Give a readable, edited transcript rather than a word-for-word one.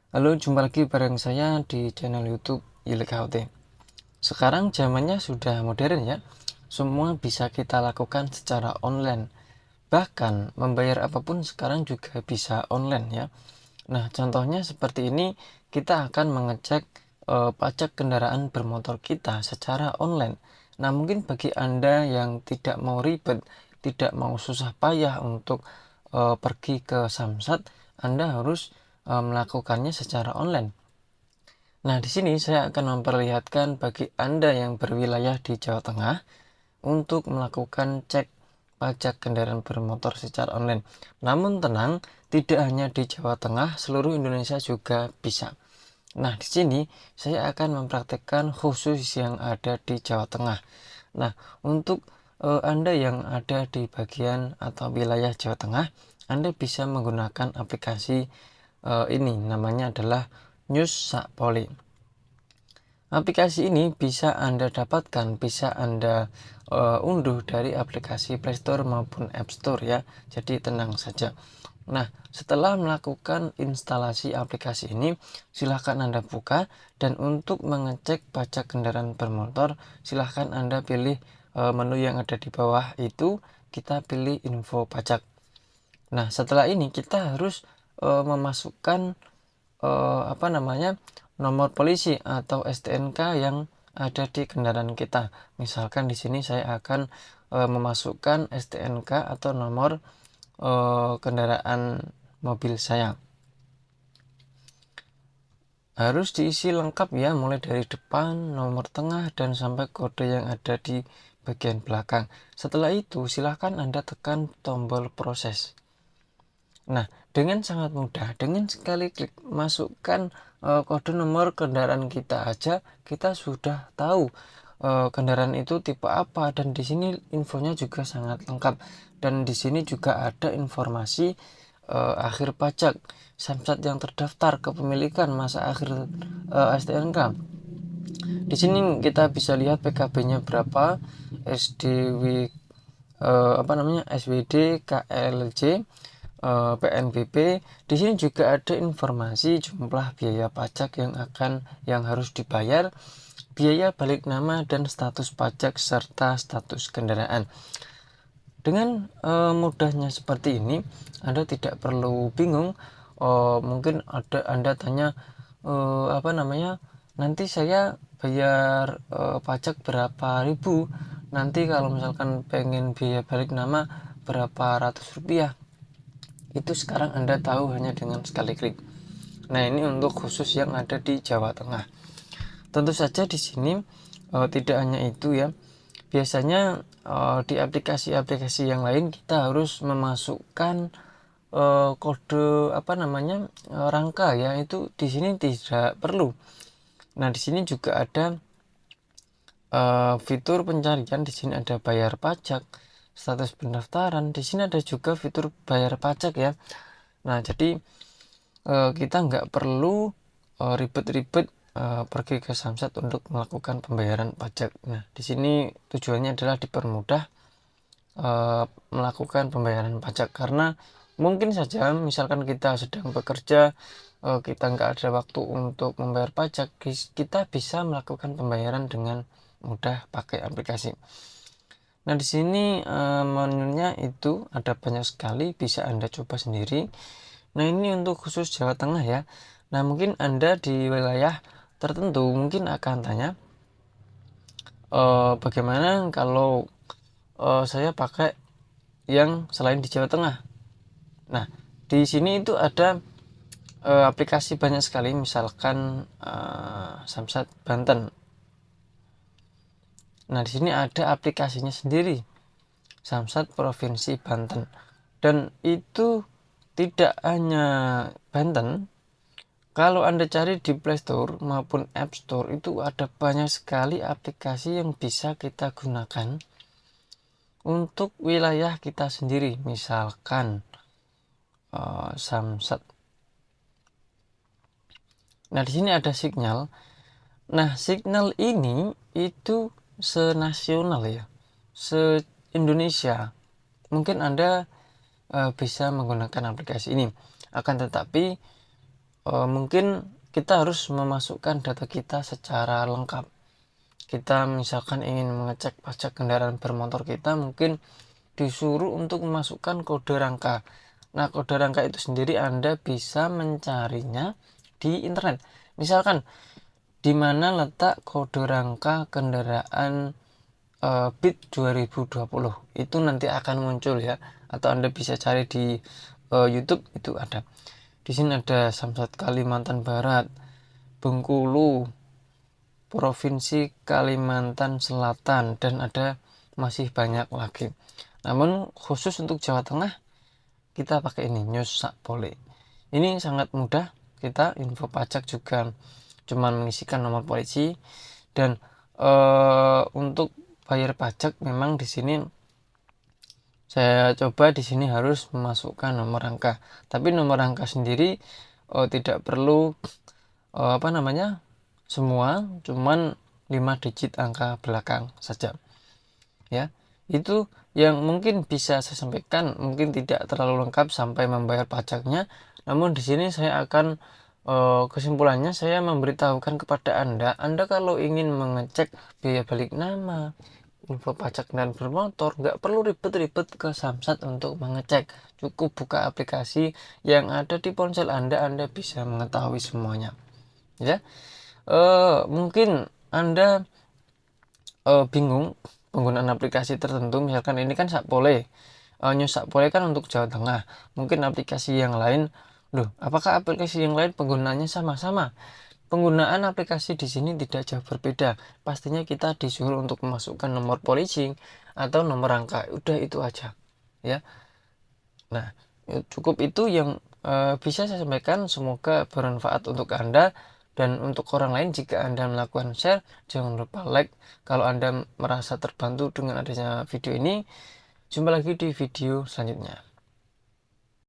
Halo, jumpa lagi bareng saya di channel YouTube Ilik HOT. Sekarang zamannya sudah modern ya. Semua bisa kita lakukan secara online. Bahkan membayar apapun sekarang juga bisa online ya. Nah, contohnya seperti ini, kita akan mengecek pajak kendaraan bermotor kita secara online. Nah, mungkin bagi Anda yang tidak mau ribet, tidak mau susah payah untuk pergi ke Samsat, Anda harus melakukannya secara online. Nah, di sini saya akan memperlihatkan bagi Anda yang berwilayah di Jawa Tengah untuk melakukan cek pajak kendaraan bermotor secara online. Namun tenang, tidak hanya di Jawa Tengah, seluruh Indonesia juga bisa. Nah, di sini saya akan mempraktekkan khusus yang ada di Jawa Tengah. Nah, untuk Anda yang ada di bagian atau wilayah Jawa Tengah, Anda bisa menggunakan aplikasi ini, namanya adalah News Sakpoli. Aplikasi ini bisa Anda dapatkan, bisa Anda unduh dari aplikasi Play Store maupun App Store ya. Jadi tenang saja. Nah, setelah melakukan instalasi aplikasi ini, silahkan Anda buka dan untuk mengecek pajak kendaraan bermotor, silahkan Anda pilih menu yang ada di bawah itu, kita pilih info pajak. Nah, setelah ini kita harus memasukkan nomor polisi atau STNK yang ada di kendaraan kita. Misalkan di sini saya akan memasukkan STNK atau nomor kendaraan mobil saya. Harus diisi lengkap ya, mulai dari depan, nomor tengah, dan sampai kode yang ada di bagian belakang. Setelah itu, silahkan Anda tekan tombol proses. Nah, dengan sangat mudah, dengan sekali klik masukkan kode nomor kendaraan kita aja, kita sudah tahu kendaraan itu tipe apa, dan di sini infonya juga sangat lengkap. Dan di sini juga ada informasi akhir pajak, Samsat yang terdaftar, kepemilikan, masa akhir STNK. Di sini kita bisa lihat PKB-nya berapa, SDW SWD, KLJ, PNBP. Di sini juga ada informasi jumlah biaya pajak yang harus dibayar, biaya balik nama dan status pajak serta status kendaraan. Dengan mudahnya seperti ini, Anda tidak perlu bingung. Mungkin ada Anda tanya nanti saya bayar pajak berapa ribu, nanti kalau misalkan pengen biaya balik nama berapa ratus rupiah. Itu sekarang Anda tahu hanya dengan sekali klik. Nah, ini untuk khusus yang ada di Jawa Tengah. Tentu saja di sini tidak hanya itu ya. Biasanya di aplikasi-aplikasi yang lain kita harus memasukkan kode rangka ya. Itu di sini tidak perlu. Nah, di sini juga ada fitur pencarian. Di sini ada bayar pajak, status pendaftaran. Di sini ada juga fitur bayar pajak ya. Nah, jadi kita nggak perlu ribet-ribet pergi ke Samsat untuk melakukan pembayaran pajak. Nah, di sini tujuannya adalah dipermudah melakukan pembayaran pajak, karena mungkin saja misalkan kita sedang bekerja, kita nggak ada waktu untuk membayar pajak, kita bisa melakukan pembayaran dengan mudah pakai aplikasi. Nah, di sini menunya itu ada banyak sekali, bisa Anda coba sendiri. Nah, ini untuk khusus Jawa Tengah ya. Nah, mungkin Anda di wilayah tertentu mungkin akan tanya, bagaimana kalau saya pakai yang selain di Jawa Tengah. Nah, di sini itu ada aplikasi banyak sekali, misalkan Samsat Banten. Nah, di sini ada aplikasinya sendiri, Samsat Provinsi Banten. Dan itu tidak hanya Banten. Kalau Anda cari di Play Store maupun App Store, itu ada banyak sekali aplikasi yang bisa kita gunakan untuk wilayah kita sendiri. Misalkan Samsat. Nah, di sini ada Signal. Nah, Signal ini itu senasional ya, se-Indonesia. Mungkin Anda bisa menggunakan aplikasi ini. Akan tetapi mungkin kita harus memasukkan data kita secara lengkap. Kita misalkan ingin mengecek pajak kendaraan bermotor kita, mungkin disuruh untuk memasukkan kode rangka. Nah, kode rangka itu sendiri Anda bisa mencarinya di internet. Misalkan di mana letak kode rangka kendaraan BIT 2020, itu nanti akan muncul ya, atau Anda bisa cari di YouTube, itu ada. Di sini ada Samsat Kalimantan Barat, Bengkulu, Provinsi Kalimantan Selatan, dan ada masih banyak lagi. Namun khusus untuk Jawa Tengah kita pakai ini, News Sakpole. Ini sangat mudah, kita info pajak juga cuman mengisikan nomor polisi, dan untuk bayar pajak memang di sini saya coba di sini harus memasukkan nomor rangka. Tapi nomor rangka sendiri tidak perlu semua, cuman 5 digit angka belakang saja. Ya, itu yang mungkin bisa saya sampaikan, mungkin tidak terlalu lengkap sampai membayar pajaknya. Namun di sini saya akan kesimpulannya saya memberitahukan kepada Anda kalau ingin mengecek biaya balik nama, info pajak dan bermotor, nggak perlu ribet-ribet ke Samsat untuk mengecek. Cukup buka aplikasi yang ada di ponsel Anda bisa mengetahui semuanya. Ya, mungkin Anda bingung penggunaan aplikasi tertentu, misalkan ini kan Sakpole, News Sakpole kan untuk Jawa Tengah. Mungkin aplikasi yang lain, apakah aplikasi yang lain penggunaannya sama-sama? Penggunaan aplikasi di sini tidak jauh berbeda. Pastinya kita disuruh untuk memasukkan nomor polisi atau nomor rangka. Udah itu aja, ya. Nah, cukup itu yang bisa saya sampaikan. Semoga bermanfaat untuk Anda dan untuk orang lain. Jika Anda melakukan share, jangan lupa like. Kalau Anda merasa terbantu dengan adanya video ini, jumpa lagi di video selanjutnya.